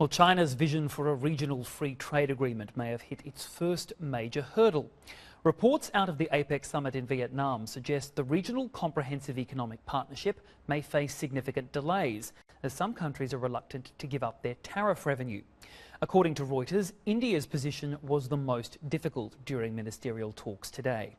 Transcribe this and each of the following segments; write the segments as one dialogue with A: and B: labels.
A: Well, China's vision for a regional free trade agreement may have hit its first major hurdle. Reports out of the APEC summit in Vietnam suggest the regional comprehensive economic partnership may face significant delays, as some countries are reluctant to give up their tariff revenue. According to Reuters, India's position was the most difficult during ministerial talks today.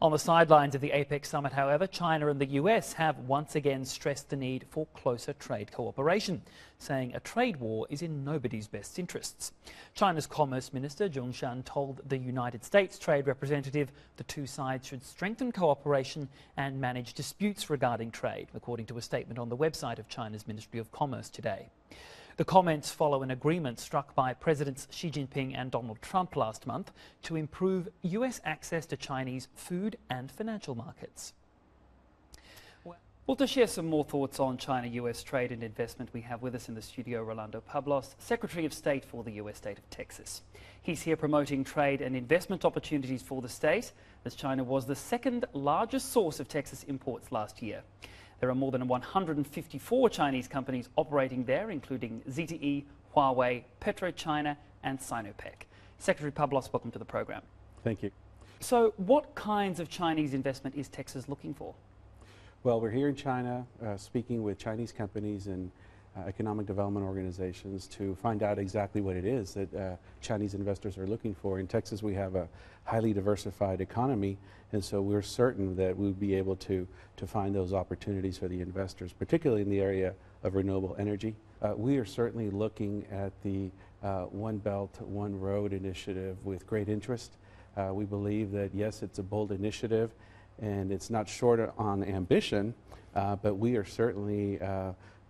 A: On the sidelines of the APEC summit, however, China and the US have once again stressed the need for closer trade cooperation, saying a trade war is in nobody's best interests. China's Commerce Minister Zhong Shan told the United States Trade Representative the two sides should strengthen cooperation and manage disputes regarding trade, according to a statement on the website of China's Ministry of Commerce today. The comments follow an agreement struck by Presidents Xi Jinping and Donald Trump last month to improve US access to Chinese food and financial markets. Well, to share some more thoughts on China-US trade and investment, we have with us in the studio Rolando, Pablos, Secretary of State for the US state of Texas. He's here promoting trade and investment opportunities for the state, as China was the second largest source of Texas imports last year. There are more than 154 Chinese companies operating there, including ZTE, Huawei, PetroChina and Sinopec. Secretary Pablos, welcome to the program.
B: Thank you.
A: So what kinds of Chinese investment is Texas looking for?
B: Well, we're here in China speaking with Chinese companies and economic development organizations to find out exactly what it is that Chinese investors are looking for. In Texas, we have a highly diversified economy, and so we're certain that we'll be able to find those opportunities for the investors, particularly in the area of renewable energy. We are certainly looking at the One Belt, One Road initiative with great interest. We believe that, yes, it's a bold initiative, and it's not short on ambition, but we are certainly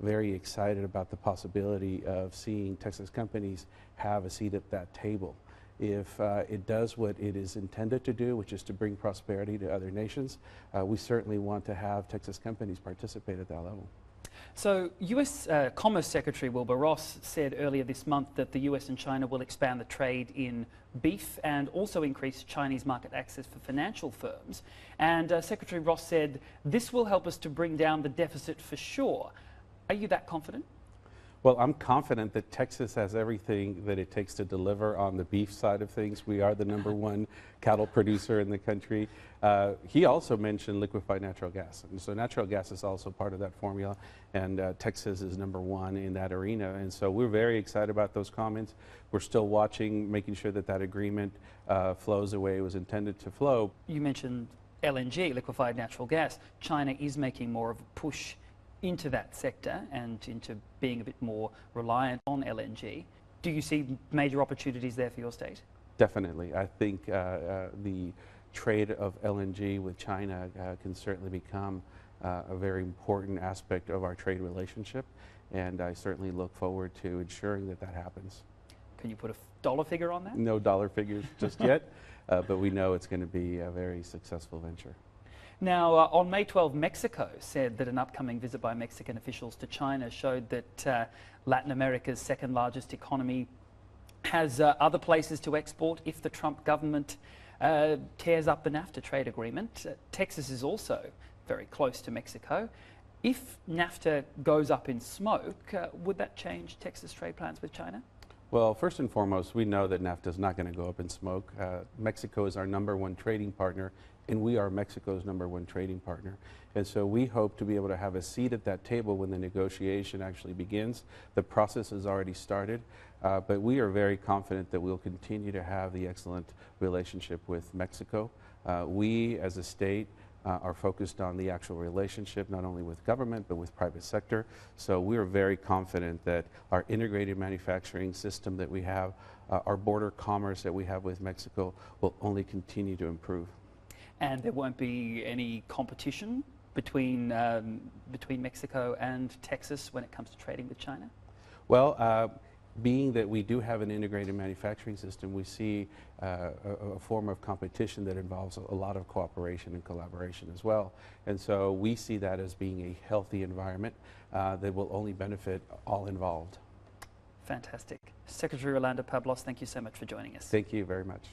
B: very excited about the possibility of seeing Texas companies have a seat at that table. If it does what it is intended to do, which is to bring prosperity to other nations, we certainly want to have Texas companies participate at that level.
A: So US Commerce Secretary Wilbur Ross said earlier this month that the US and China will expand the trade in beef and also increase Chinese market access for financial firms. And Secretary Ross said, "This will help us to bring down the deficit for sure." Are you that confident?
B: Well, I'm confident that Texas has everything that it takes to deliver on the beef side of things. We are the #1 cattle producer in the country. He also mentioned liquefied natural gas. And so natural gas is also part of that formula, and Texas is #1 in that arena. And so we're very excited about those comments. We're still watching, making sure that that agreement flows the way it was intended to flow.
A: You mentioned LNG, liquefied natural gas. China is making more of a push into that sector and into being a bit more reliant on LNG. Do you see major opportunities there for your state?
B: Definitely. I think the trade of LNG with China can certainly become a very important aspect of our trade relationship, and I certainly look forward to ensuring that that happens.
A: Can you put a dollar figure on that?
B: No dollar figures just yet, but we know it's going to be a very successful venture.
A: Now, on May 12, Mexico said that an upcoming visit by Mexican officials to China showed that Latin America's second largest economy has other places to export if the Trump government tears up the NAFTA trade agreement. Texas is also very close to Mexico. If NAFTA goes up in smoke, would that change Texas trade plans with China?
B: Well, first and foremost, we know that NAFTA is not going to go up in smoke. Mexico is our #1 trading partner, and we are Mexico's #1 trading partner. And so we hope to be able to have a seat at that table when the negotiation actually begins. The process has already started, but we are very confident that we'll continue to have the excellent relationship with Mexico. We, as a state, are focused on the actual relationship, not only with government, but with private sector. So we are very confident that our integrated manufacturing system that we have, our border commerce that we have with Mexico, will only continue to improve.
A: And there won't be any competition between Mexico and Texas when it comes to trading with China?
B: Well, being that we do have an integrated manufacturing system, we see a form of competition that involves a lot of cooperation and collaboration as well. And so we see that as being a healthy environment that will only benefit all involved.
A: Fantastic. Secretary Rolando Pablos, thank you so much for joining us.
B: Thank you very much.